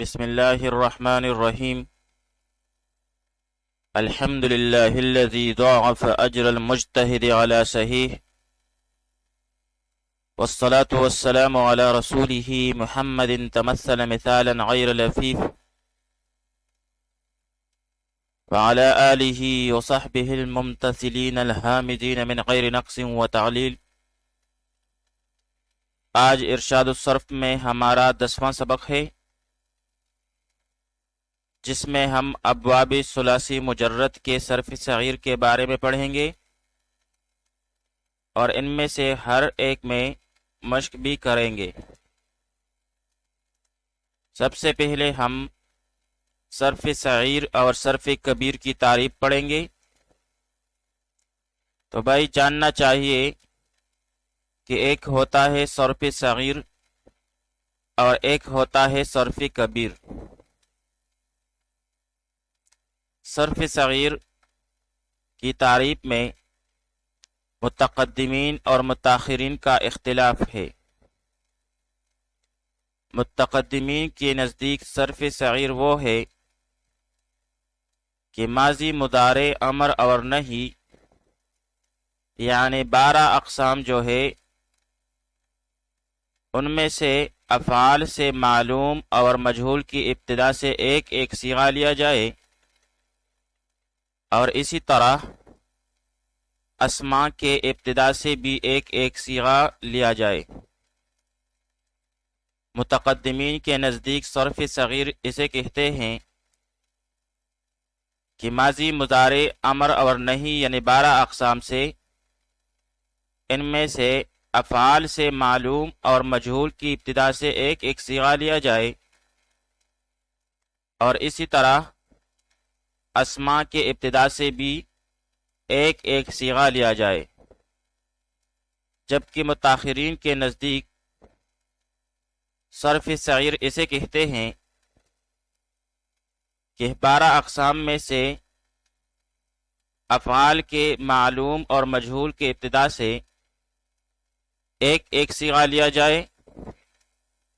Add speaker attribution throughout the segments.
Speaker 1: بسم الله الرحمن الرحيم. الحمد لله الذي ضاعف أجر المجتهد على سهيه، والصلاة والسلام على رسوله محمد تمثل مثالا غير لفيف، وعلى آله وصحبه الممتثلين الحامدين من غير نقص وتعليل. آج ارشاد الصرف میں ہمارا 10واں سبق ہے، جس میں ہم ابواب ثلاثی مجرد کے صرف صغیر کے بارے میں پڑھیں گے اور ان میں سے ہر ایک میں مشق بھی کریں گے۔ سب سے پہلے ہم صرف صغیر اور صرف کبیر کی تعریف پڑھیں گے۔ تو بھائی جاننا چاہیے کہ ایک ہوتا ہے صرف صغیر اور ایک ہوتا ہے صرف کبیر۔ صرف صغیر کی تعریف میں متقدمین اور متاخرین کا اختلاف ہے۔ متقدمین کے نزدیک صرف صغیر وہ ہے کہ ماضی، مضارع، امر اور نہی یعنی 12 اقسام جو ہے ان میں سے افعال سے معلوم اور مجہول کی ابتدا سے ایک ایک صیغہ لیا جائے، اور اسی طرح اسماء کے ابتدا سے بھی ایک ایک صیغہ لیا جائے۔ متقدمین کے نزدیک صرف صغیر اسے کہتے ہیں کہ ماضی، مضارع، امر اور نہی یعنی 12 اقسام سے ان میں سے افعال سے معلوم اور مجہول کی ابتدا سے ایک ایک صیغہ لیا جائے، اور اسی طرح اسماء کے ابتدا سے بھی ایک ایک صیغہ لیا جائے۔ جبکہ متاخرین کے نزدیک صرف صغیر اسے کہتے ہیں کہ 12 اقسام میں سے افعال کے معلوم اور مجہول کے ابتدا سے ایک ایک صیغہ لیا جائے،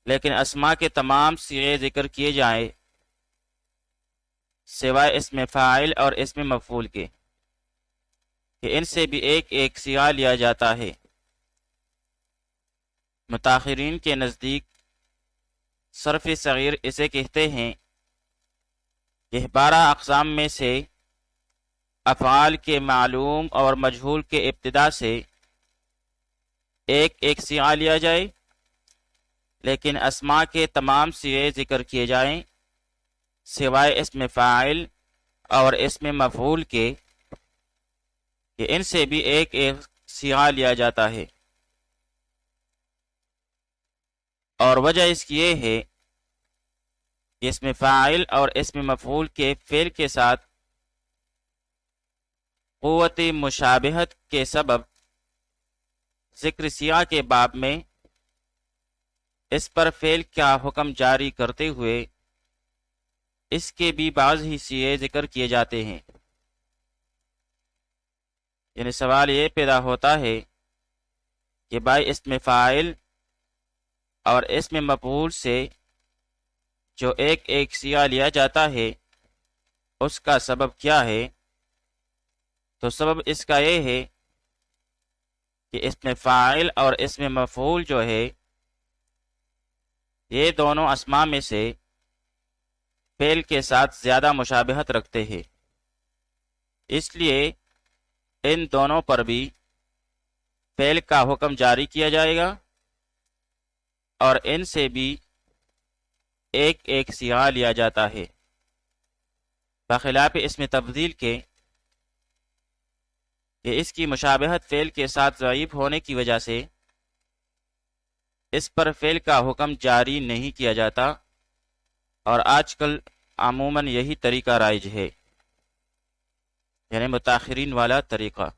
Speaker 1: لیکن اسماء کے تمام صیغے ذکر کیے جائیں سوائے اسم فاعل اور اسم مفعول کے، کہ ان سے بھی ایک ایک صیغہ لیا جاتا ہے۔ متاخرین کے نزدیک صرف صغیر اسے کہتے ہیں کہ 12 اقسام میں سے افعال کے معلوم اور مجہول کے ابتدا سے ایک ایک صیغہ لیا جائے، لیکن اسماء کے تمام صیغے ذکر کیے جائیں سوائے اسم فاعل اور اسم مفعول کے، کہ ان سے بھی ایک ایک صیغہ لیا جاتا ہے۔ اور وجہ اس کی یہ ہے کہ اسم فاعل اور اسم مفعول کے فعل کے ساتھ قوت مشابہت کے سبب ذکر صیغہ کے باب میں اس پر فعل کا حکم جاری کرتے ہوئے اس کے بھی بعض ہی صیغے ذکر کیے جاتے ہیں۔ یعنی سوال یہ پیدا ہوتا ہے کہ بھائی اسم فاعل اور اسم مفعول سے جو ایک ایک صیغہ لیا جاتا ہے اس کا سبب کیا ہے؟ تو سبب اس کا یہ ہے کہ اسم فاعل اور اسم مفعول جو ہے یہ دونوں اسماء میں سے فعل کے ساتھ زیادہ مشابہت رکھتے ہیں، اس لیے ان دونوں پر بھی فعل کا حکم جاری کیا جائے گا اور ان سے بھی ایک ایک صیغہ لیا جاتا ہے، بخلاف اسم تفضیل کے کہ اس کی مشابہت فعل کے ساتھ ضعیف ہونے کی وجہ سے اس پر فعل کا حکم جاری نہیں کیا جاتا، اور آج کل عموماً یہی طریقہ رائج ہے، یعنی متاخرین والا طریقہ۔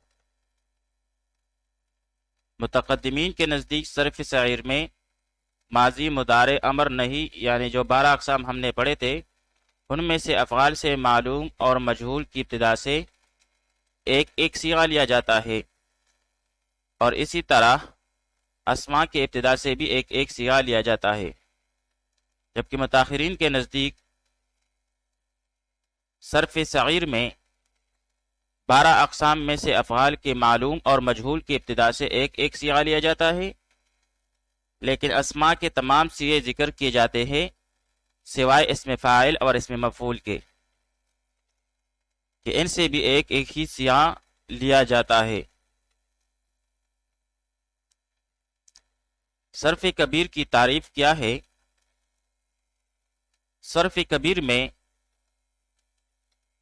Speaker 1: متقدمین کے نزدیک صرف صغیر میں ماضی، مضارع، امر، نہی یعنی جو 12 اقسام ہم نے پڑھے تھے ان میں سے افعال سے معلوم اور مجہول کی ابتدا سے ایک ایک صیغہ لیا جاتا ہے، اور اسی طرح اسماء کے ابتدا سے بھی ایک ایک صیغہ لیا جاتا ہے۔ جبکہ متاخرین کے نزدیک صرف صغیر میں 12 اقسام میں سے افعال کے معلوم اور مجہول کی ابتدا سے ایک ایک صیغہ لیا جاتا ہے، لیکن اسماء کے تمام صیغے ذکر کیے جاتے ہیں سوائے اسم فاعل اور اسم مفعول کے، کہ ان سے بھی ایک ایک ہی صیغہ لیا جاتا ہے۔ صرف کبیر کی تعریف کیا ہے؟ صرف کبیر میں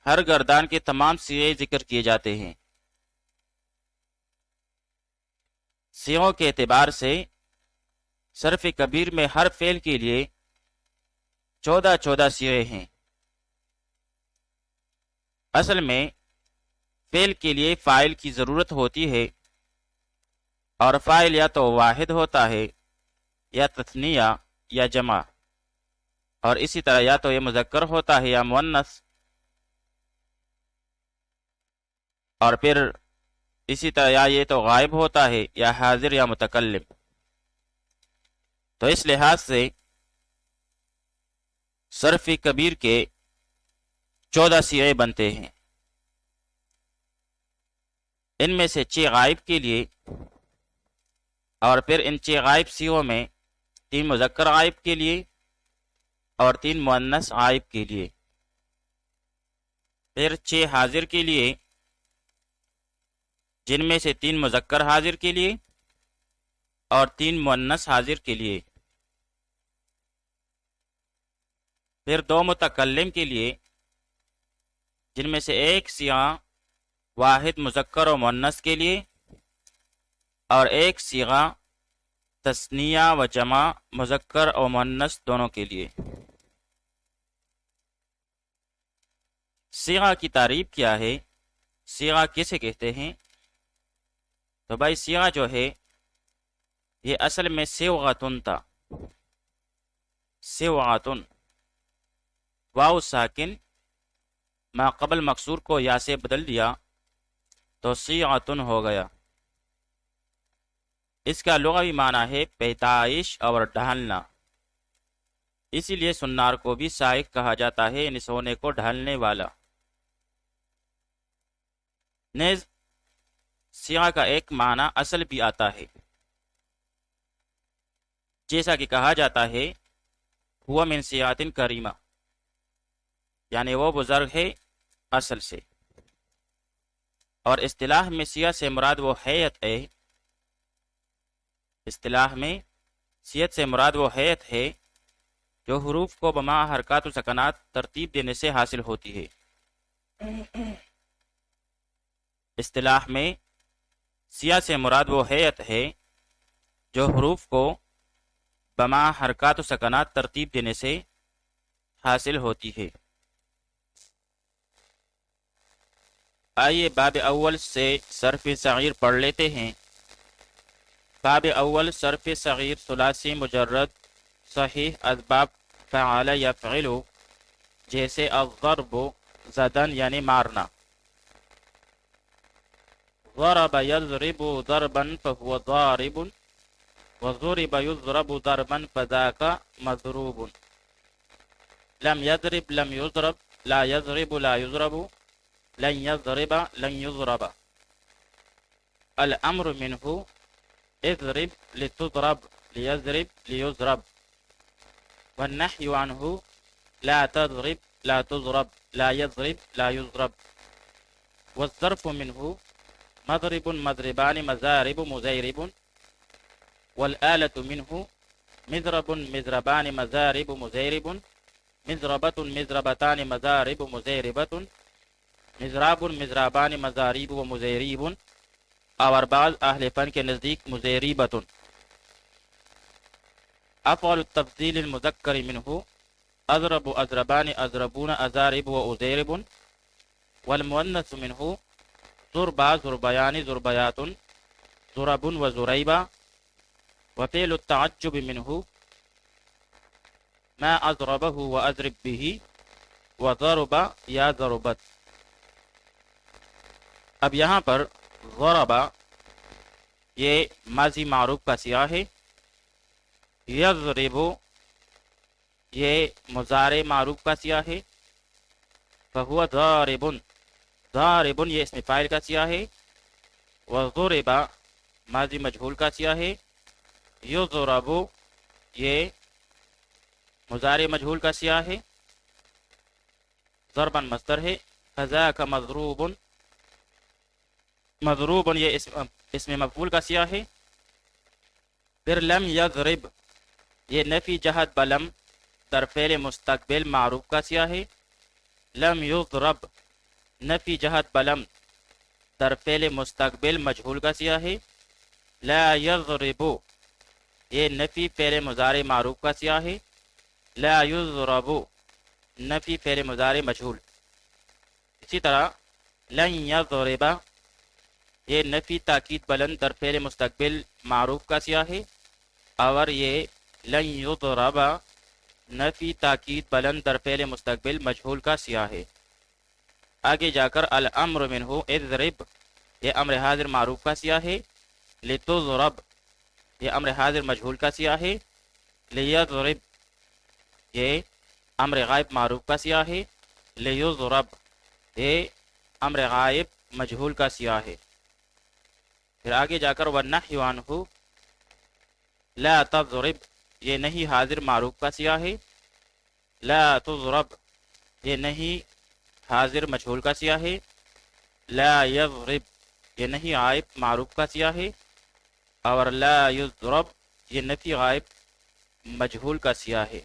Speaker 1: ہر گردان کے تمام صیغے ذکر کیے جاتے ہیں۔ صیغوں کے اعتبار سے صرف کبیر میں ہر فعل کے لیے 14 صیغے ہیں۔ اصل میں فعل کے لیے فاعل کی ضرورت ہوتی ہے، اور فاعل یا تو واحد ہوتا ہے یا تثنیہ یا جمع، اور اسی طرح یا تو یہ مذکر ہوتا ہے یا مؤنث، اور پھر اسی طرح یا یہ تو غائب ہوتا ہے یا حاضر یا متکلم۔ تو اس لحاظ سے صرف کبیر کے 14 صیغے بنتے ہیں۔ ان میں سے 6 غائب کے لیے، اور پھر ان 6 غائب صیغوں میں 3 مذکر غائب کے لیے اور 3 مؤنث غائب کے لیے، پھر 6 حاضر کے لیے جن میں سے 3 مذکر حاضر کے لیے اور 3 مؤنث حاضر کے لیے، پھر 2 متکلم کے لیے جن میں سے ایک صیغہ واحد مذکر و مؤنث کے لیے اور ایک صیغہ تثنیہ و جمع مذکر و مؤنث دونوں کے لیے۔ صیغہ کی تعریف کیا ہے؟ صیغہ کسے کہتے ہیں؟ تو بھائی صیغہ جو ہے یہ اصل میں صیغۃن تھا، صیغۃن، واو ساکن ما قبل مکسور کو یا سے بدل دیا تو صیغۃن ہو گیا۔ اس کا لغوی معنی ہے پیدائش اور ڈھالنا، اسی لیے سنار کو بھی سائق کہا جاتا ہے، یعنی سونے کو ڈھالنے والا۔ نیز صیغہ کا ایک معنی اصل بھی آتا ہے، جیسا کہ کہا جاتا ہے ہوا من صیغۃ کریمہ، یعنی وہ بزرگ ہے اصل سے۔ اور اصطلاح میں صیغہ سے مراد وہ حیت ہے، اصطلاح میں صیغہ سے مراد وہ حیت ہے جو حروف کو بما حرکات و سکنات ترتیب دینے سے حاصل ہوتی ہے۔ اصطلاح میں صیغہ سے مراد وہ حیت ہے جو حروف کو بما حرکات و سکنات ترتیب دینے سے حاصل ہوتی ہے۔ آئیے باب اول سے صرف صغیر پڑھ لیتے ہیں۔ باب اول صرف صغیر ثلاثی مجرد صحیح اسباب فعل یفعل، جیسے الضرب زدن یعنی مارنا، ضرب یضرب ضربا فهو ضارب، وضرب یضرب ضربا فذاك مضروب، لم يضرب لم يضرب، لا يضرب لا يضرب، لن يضرب لن يضرب، الامر منه اضرب لتضرب ليضرب ليضرب، والنحي عنه لا تضرب لا تضرب لا يضرب لا يضرب، والظرف منه مضرب مضربان مزارب مزيرب، والآلة منه مضرب مضربان مزارب مزيرب، مضربة مضربتان مزارب مزيربة، مضراب مضرابان مزارب و مزیریب، اور بعض اہل فن کے نزدیک مزیریبۃ۔ افعال التفضیل المذکر منہ اضرب اضربان اضربون ازارب و ازیرب، والمؤنث منہ ضربا ضربیان ضربیات ضرب و ضریبا، وفعل التعجب منہ ما اضربہ و اضرب به وضرب یا ضربت۔ اب یہاں پر ضربہ یہ ماضی معروف کا صیغہ ہے، یضرب یہ مضارع معروف کا سیاہ ہے، فہو ضارب، ضارب یہ اسم فاعل کا سیاہ ہے، وضرب ماضی مجہول کا سیاہ ہے، یضرب یہ مضارع مجہول کا سیاہ ہے، ضربا مصدر ہے، فذاک مضروب، مضروب یہ اسم مفعول کا سیاہ ہے، پھر لم یضرب یہ نفی جہت بلم در فعل مستقبل معروف کا سیاہ ہے، لم یضرب نفی جہت بلم در فعل مستقبل مجہول کا سیاہ ہے، لا یضرب یہ نفی فعل مضارع معروف کا سیاہ ہے، لا یضرب نفی فعل مضارع مجہول۔ اسی طرح لن یضرب یہ نفی تاکید بلند در فعل مستقبل معروف کا سیاہ ہے، اور یہ لن یضرب نفی تاکید بلند در فعل مستقبل مجہول کا سیاہ ہے۔ آگے جا کر الامر منہ اضرب یہ امر حاضر معروف کا سیاہ ہے، لتضرب یہ امر حاضر مجہول کا سیاہ ہے، لیضرب یہ امر غائب معروف کا سیاہ ہے، لیضرب یہ امر غائب مجہول کا سیاہ ہے۔ پھر آگے جا کر والنحی عنہ لا تضرب یہ نہیں حاضر معروف کا سیاہ ہے، لا تضرب یہ نہیں حاضر مجہول کا سیاہ ہے، لا یضرب یہ نہیں غائب معروف کا سیاہ ہے، اور لا یضرب یہ نفی غائب مجہول کا سیاہ ہے۔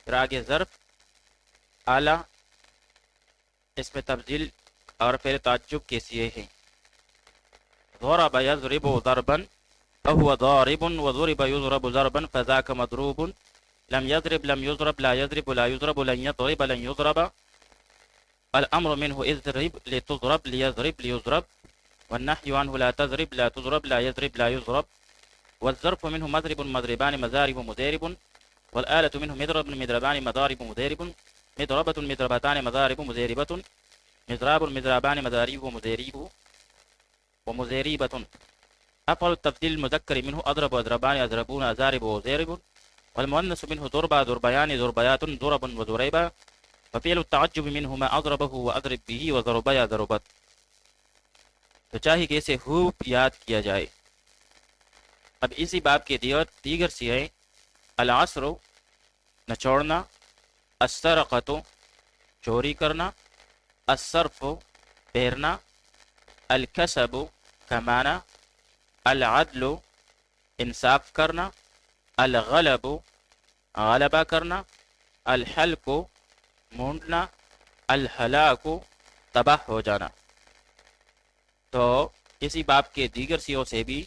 Speaker 1: پھر آگے ظرف اعلیٰ اس میں تبدیل اور پھر تعجب کے سیے ہیں، ضرب یضرب ضربا فهو ضارب وضرب يضرب ضربا فذاك مضروب، لم يضرب لم يضرب لا يضرب لا يضرب لن يضرب لن يضرب، الأمر منه اضرب لتضرب ليضرب ليضرب، والنحي عنه لا تضرب لا تضرب لا يضرب لا يضرب، والظرف منه مضرب مضربان مضارب مضارب، والآلة منه مضرب مضربان مضارب مضارب، مضربة مضربتان مضارب مضاربة، مضراب مضربان مضارب مضارب ومضاربة، أفعل التبديل المذكر منه أضرب وأضربان أضربون أضارب وضارب، والمؤنث منه ضربة ضربيان ضربيات ضرب وضريبة، وفعل التعجب منه ما أضربه وأضرب به وضربيا ضربت۔ تو چاہیے کہ اسے خوب یاد کیا جائے۔ اب اسی باب کے دیگر سیغے العصر نچوڑنا، السرقۃ چوری کرنا، الصرف پھیرنا، الکسب کمانا، العدل انصاف کرنا، الغلب غلبہ کرنا، الحلق مونڈنا، الہلاک تباہ ہو جانا۔ تو اسی باب کے دیگر سیغوں سے بھی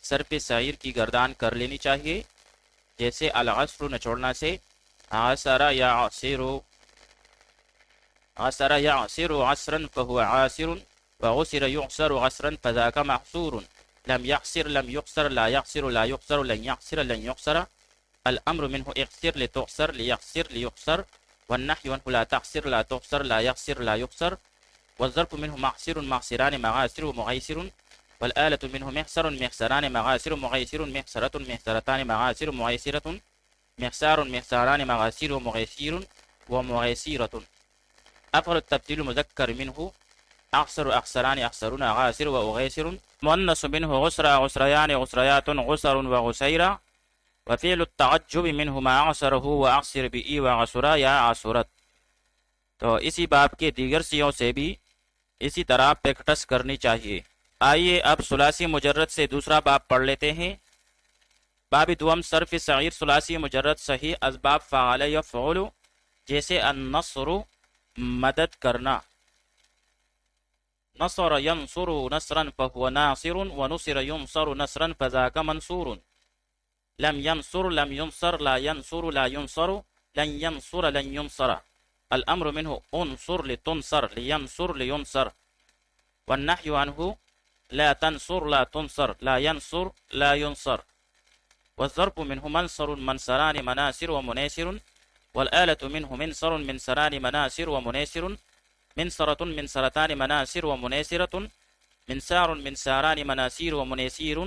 Speaker 1: صرف صغیر کی گردان کر لینی چاہیے، جیسے العصر نچوڑنا سے عصر یعصر، عصر یعصر عصرا فهو عاصر، وعصر يعصر عصرا فذاك محصور، لم يعصر لم يعصر لا يعصر لا يعصر لن يعصر لن يعصر، الأمر منه اعصر لتعصر ليعصر ليعصر، والنحي عنه لا تعصر لا تعصر لا يعصر لا يعصر، والظرف منه معصر معصران مغاسر ومغيسر، والآلة منه محصر محصران مغاسر مغيسر، محصرة محصرتان مغاسر مغيسرة، محصار محصاران مغاسر ومغيسير ومغيسيرة، أفعل التبديل المذكر منه أعصر أعصران أعصرون غاسر وأغيسر، مؤنث منه غسر غسريان غسريات غسر وغسيرة، وفعل التعجب منه ما أعصره وأعصر بإي وغسرا يا عصرت۔ تو اسی باب کے دیگر سیوں سے بھی اسی طرح پریکٹس کرنی چاہیے۔ آئیے اب ثلاثی مجرد سے دوسرا باب پڑھ لیتے ہیں۔ باب دوم صرف صغیر ثلاثی مجرد صحیح اسباب فعل یفعل، جیسے النصر مدد کرنا، نصر ینصر نصرا فهو ناصر، ونصر ينصر نصرا فذاك منصور، لم ينصر لم ينصر لا ينصر لا ينصر، لن ينصر لن ينصر، الأمر منه انصر لتنصر لينصر لينصر، والنحي عنه لا تنصر لا تنصر لا ينصر لا ينصر، والضرب منه منصر منصران مناصر ومناصر، والآلة منه منصر منصران مناصر ومناصر، منصرة منصرتان مناصر ومناصرة، منسار منساران مناصير ومناصير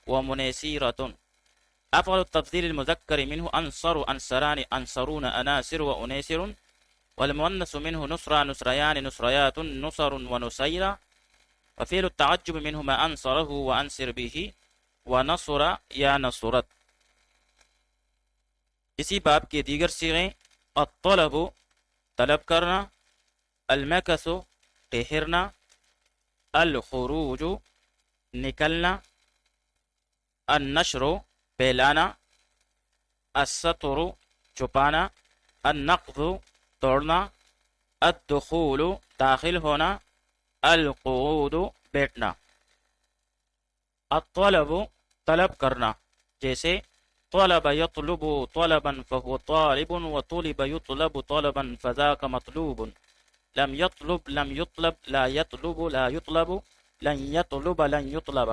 Speaker 1: ومناصيرة، أفعل التفضيل المذكر منه أنصر أنصران أنصرون أناصر وأنيسر، والمؤنث منه نصرى نصريان نصريات نصر ونصيرا، وفعل التعجب منه ما أنصره وأنصر به ونصر یا نصرت۔ اسی باب کے دیگر صیغیں الطلب طلب کرنا، المکث ٹھہرنا، الخروج نکلنا، النشر پھیلانا، السطر چھپانا، النقض توڑنا، الدخول داخل ہونا، القعود بیٹھنا۔ الطلب طلب کرنا، جیسے طلب يطلب طلبا فهو طالب، وطلب يطلب طلبا فذاك مطلوب، لم يطلب لم يطلب، لا يطلب لا يطلب، لن يطلب لن يطلب۔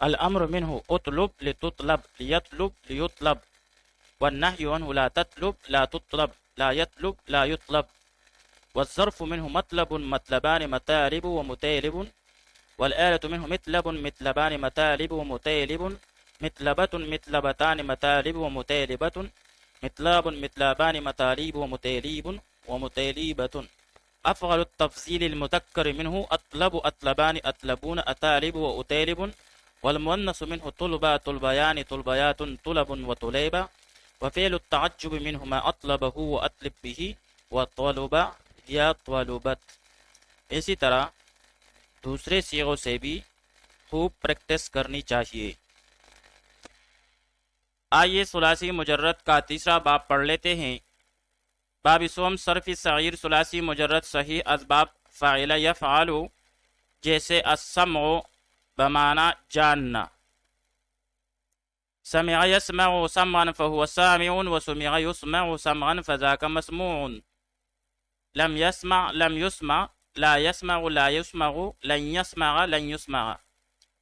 Speaker 1: الأمر منه اطلب لتطلب ليطلب ليطلب، والنهي عنه لا تطلب لا تطلب، لا يطلب لا يطلب۔ والظرف منه مطلب مطلبان مطالب ومطالب، والآلة منه مطلب مطلبان مطالب ومطالب، مطلبة مطلبتان مطالب ومطالبة، مطلب مطلبان مطالب ومطالب ومطالبة۔ أفعل التفضيل المذكر منه أطلب أطلبان أطلبون أطالب وأطالب، والمؤنث منه طلبا طلبيان طلبيات طلب وطليبا، وفعل التعجب منه ما أطلبه وأطلب به وطلب یا طلبت۔ اسی طرح دوسرے صیغوں سے بھی خوب پریکٹس کرنی چاہیے۔ آئیے ثلاثی مجرد کا تیسرا باب پڑھ لیتے ہیں۔ باب سوم صرف صغیر ثلاثی مجرد صحیح اسباب فاعل یفعل، جیسے السمع بمعنی جاننا، سمع يسمع سمعا فهو سامع، وسمع يسمع سمعا فذاك مسموع، لم يسمع لم يسمع، لا يسمع لا يسمع، لن يسمع لن يسمع۔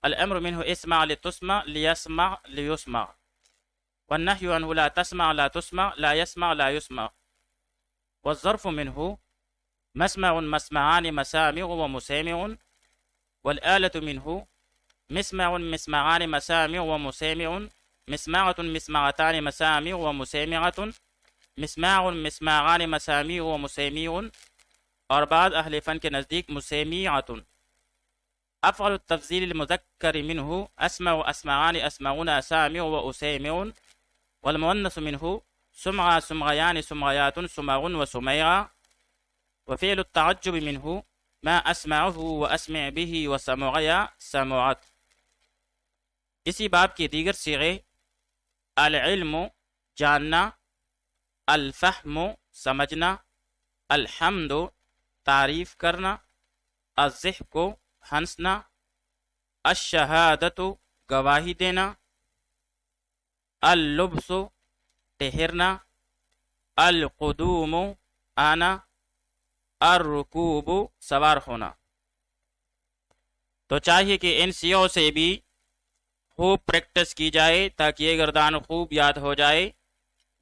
Speaker 1: الأمر منه اسمع لتسمع ليسمع ليسمع، والنهي عنه لا تسمع لا تسمع، لا يسمع لا يسمع۔ والظرف منه مسمع مسمعان مسامع ومسامع، والآلة منه مسمع مسمعان مسامع ومسامع، مسمعة مسمعتان مسامع ومسامعة، مسماع مسماعان مسامع ومسامع، اور بعض اہل فن کے نزدیک مسامعات۔ افعل التفضیل المذکر منه اسمع اسمعان اسمعون اسامع واسامع، والمؤنث منه سمع سمعيان سمعيات سمع وسميع، وفعل التعجب منه ما اسمعه واسمع به وسمعي سمعت۔ اسی باب کی دیگر صیغے العلم جاننا، الفہم سمجھنا، الحمد تعریف کرنا، الضحک ہنسنا، الشہادت گواہی دینا، اللبس ٹہرنا، القدوم آنا، الرکوب سوار ہونا۔ تو چاہیے کہ ان صیغوں سے بھی خوب پریکٹس کی جائے تاکہ یہ گردان خوب یاد ہو جائے۔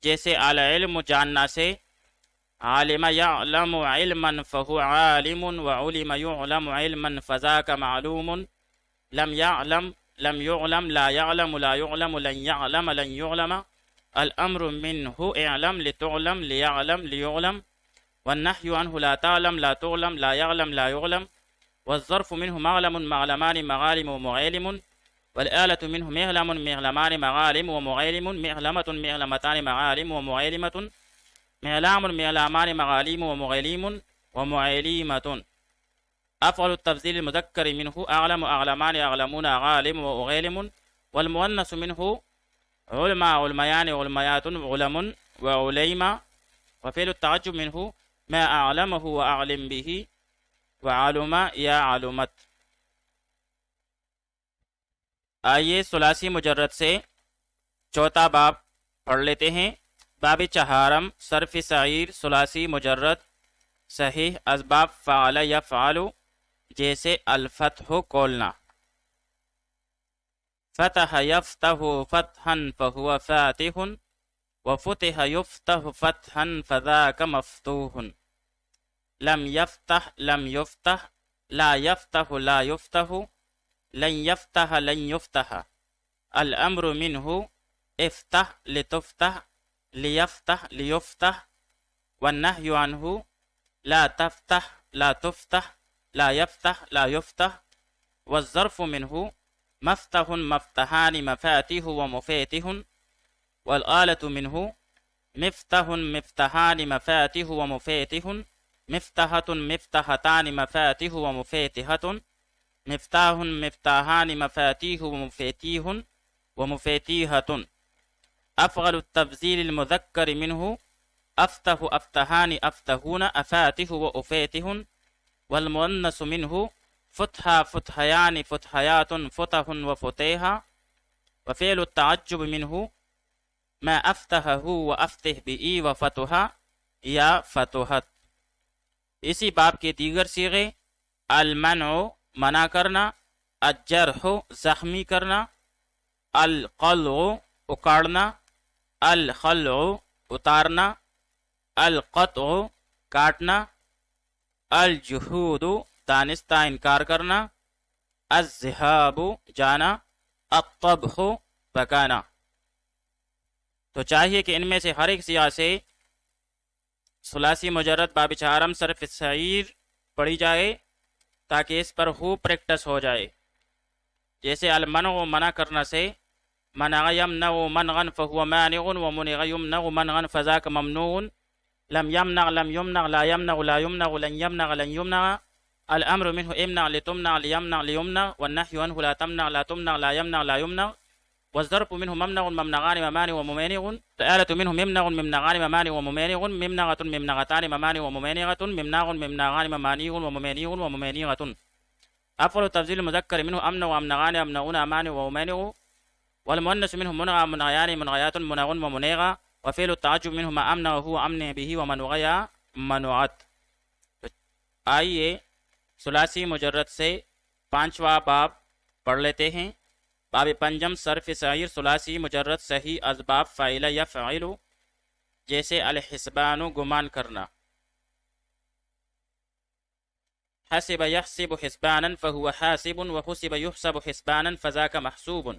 Speaker 1: جیسے العلم جاننا سے عالم یعلم علما فهو عالم، وعلم يعلم علما فذاك معلوم، لم يعلم لم يعلم، لا يعلم لا يعلم، لن يعلم لن يعلم۔ الأمر منه اعلم لتعلم ليعلم ليعلم، والنهي عنه لا تعلم لا تعلم، لا يعلم لا يعلم۔ والظرف منه معلم معلمان مغالم ومعالم، والآلة منه مغلم مغلمان مغالم ومعالم، مغلمة مغلمتان معالم ومعالمة، مغلام مغلامان مغاليم ومغاليم ومعاليمة۔ أفعل التفضيل المذكر منه أعلم أعلمان أعلمون غالم وأغالم، والمؤنث منه علماء علميان علميات علم وعليمة، وفعل التعجب منه ما أعلمه وأعلم به وعلم يا علمت۔ آئیے ثلاثی مجرد سے چوتھا باب پڑھ لیتے ہیں۔ باب چہارم صرف صغیر ثلاثی مجرد صحیح اسباب فعل یفعل، جیسے الفتح کھولنا، فتح یفتح فتحا فهو فاتح، وفتح یفتح فتحا فذاك مفتوح، لم يفتح لم يفتح، لا يفتح لا يفتح، لن يفتح لن يفتح۔ الأمر منه افتح لتفتح، لیفتح لیفتح، والنهي عنه لا تفتح لا تفتح، لا يفتح لا يفتح. والظرف منه مفتح مفتحان مفاتيح ومفاتيح، والآلة منه مفتح مفتحان مفاتيح ومفاتيح، مفتحة مفتحتان مفاتيح ومفاتيحة، مفتاح مفتاحان مفاتيح ومفاتيح ومفاتيحة. أفعل التفضيل المذكر منه أفتح أفتحان أفتحون أفاتح وأفاتح، والمؤنث منه فتحة فتحيان فتحيات فتح وفتيها. وفعل التعجب منه ما أفتحه وأفتح بئی وفتحا یا فتحت. اسی باب کے دیگر صیغے المنع منع کرنا، الجرح زخمی کرنا، القلع اکاڑنا، الخلع اتارنا، القطع کاٹنا، الجحود دانستہ انکار کرنا، الذهاب جانا، الطبخ پکانا. تو چاہیے کہ ان میں سے ہر ایک سیاح سے ثلاثی مجرد باب چہارم صرف صغیر پڑھی جائے تاکہ اس پر خوب پریکٹس ہو جائے. جیسے المنع منع کرنا سے منع یمنع منعا فهو مانع ومنع یمنع منعا فذاک ممنوع، لم يمنع لم يمنع لا يمنع لا يمنع لن يمنع لن يمنع. الامر منه امنع لتمنع ليمنع ليمنع، والنهي عنه لا تمنع لا تمنع لا يمنع لا يمنع. والظرف منه ممنع ممنعان ممانع وممانع، الآلة منه ممنع ممنعان ممانع وممانع، ممنعة ممنعتان ممانع وممانعة، ممناع ممنعان ممانع وممانع وممانعة. أفعل تفضيل المذكر منه أمنع وأمنعان أمنعون أمانع وممانع، والمؤنث منه منع منعيان منعيات منع ومنيغة. وفعل التعجب منه ما أمنع وهو أمن به ومنعيا منعت. آئیے ثلاثی مجرد سے پانچواں باب پڑھ لیتے ہیں. باب پنجم صرف صغیر ثلاثی مجرد صحیح اسباب فاعل یا فاعل، جیسے الحسبان گمان کرنا. حسب يحسب حسبانا فهو حاسب، وحسب يحسب حسبانا فذاك محسوب.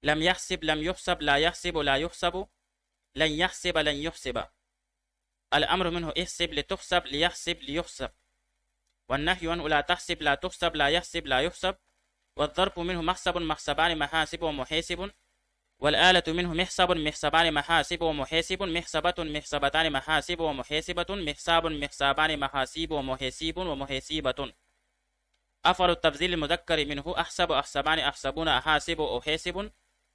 Speaker 1: لم يحسب لم يحسب لا يحسب لا يحسب، لن يحسب لن يحسب. الأمر منه احسب لتحسب ليحسب ليحسب، والنهي عنه لا تحسب لا تحسب لا يحسب لا يحسب. والظرف منه محسب محسبان محاسب ومحاسب، والآلة منه محسب محسبان محاسب ومحاسب، محسبة محسبتان محاسب ومحاسبة، محساب محسابان محاسيب ومحاسيب ومحاسيبة. أفعل التفضيل المذكر منه أحسب أحسبان أحسبون أحاسب وأحاسب،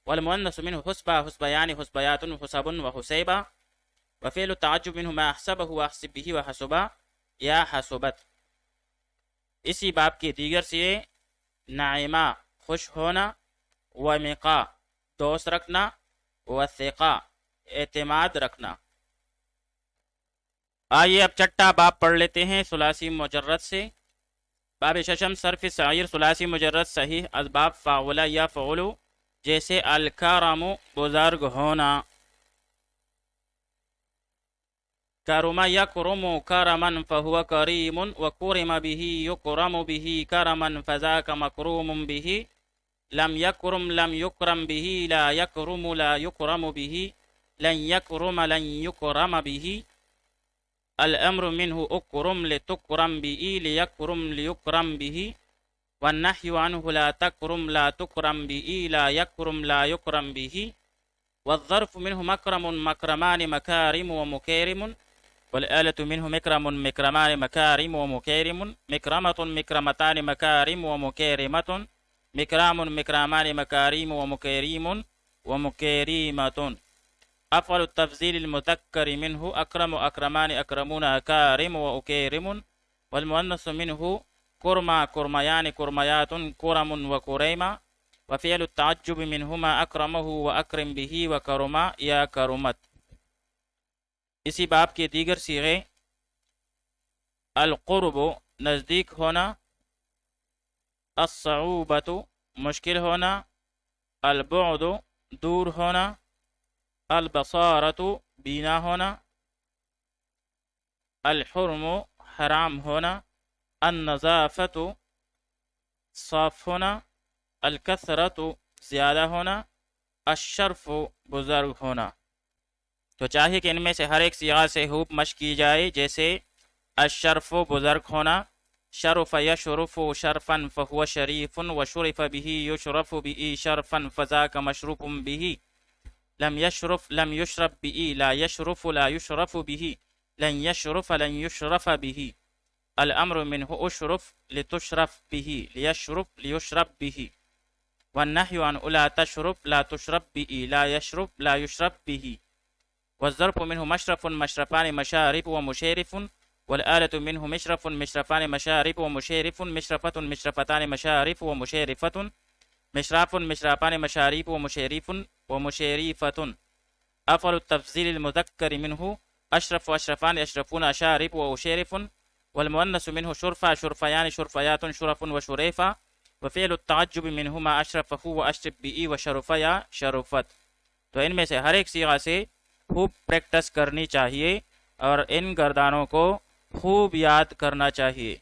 Speaker 1: والمؤنث منه حسبة حسبيان حسبيات حسب وحسيبة. وفعل التعجب منه ما أحسبه وأحسب به وحسبا یا حسبت. اسی باب کے دیگر سے نعمہ خوش ہونا، ومقا دوست رکھنا، وثقہ اعتماد رکھنا. آئیے اب چھٹا باب پڑھ لیتے ہیں ثلاثی مجرد سے. باب ششم صرف صغیر ثلاثی مجرد صحیح اسباب فاعل یا فعل، جیسے الکرم بزرگ ہونا. کرم یکرم کرما فهو کریم، وکرم به یکرم به کرما فذاک مکروم به. لم یکرم لم یکرم به لا یکرم لا یکرم به، لن یکرم لن یکرم به. الامر منه اکرم لتکرم به لیکرم لیکرم به، والنهی عنه لا تکرم لا تکرم به لا یکرم لا یکرم به. والظرف منه مکرم مکرمان مکارم ومکارم، والآلة منه مكرم مكرمان مكارم ومكارم، مكرمة مكرمتان مكارم ومكارمة، مكرام مكرامان مكارم ومكارم ومكارمة. أفعل التفضيل المذكر منه أكرم أكرمان أكرمون أكارم وأكارم، والمؤنث منه كرما كرميان كرميات كرم وكريمة. وفعل التعجب منهما أكرمه وأكرم به وكرما يا كرمت. اسی باب کے دیگر صیغے القرب نزدیک ہونا، الصعوبۃ مشکل ہونا، البعد دور ہونا، البصارۃ بینا ہونا، الحرم حرام ہونا، النظافۃ صاف ہونا، الکثرۃ زیادہ ہونا، الشرف بزرگ ہونا، تو چاہیے کہ ان میں سے ہر ایک صیغہ سے خوب مشق کی جائے، جیسے الشرف بزرگ ہونا، شرف یشرف شرفا فهو شریف وشرف به یشرف به شرفا فذاک مشروف به، لم يشرف لم يشرف به، لا يشرف لا يشرف به، لن يشرف لن يشرف به، الامر منه اشرف لتشرف به، ليشرف ليشرب به، والنهي عن لا تشرب لا تشرب به، لا يشرب لا يشرب به، والظرف منه مشرف مشرفان مشارب ومشارف، والآلة منه مشرف مشرفان مشارب ومشارف، مشرفة مشرفتان مشارف ومشارفة، مشراف مشرفان مشارب ومشارف ومشارفة، أفضل التفضيل المذكر منه أشرف وأشرفان أشرفون أشارب وأشارف، والمؤنث منه شرفة شرفيان شرفيات شرف وشريفة، وفعل التعجب منهما أشرف هو أشرف بإي وشرفيا شرفت۔ تو ان میں سے ہر ایک صیغہ سے خوب پریکٹس کرنی چاہیے اور ان گردانوں کو خوب یاد کرنا چاہیے۔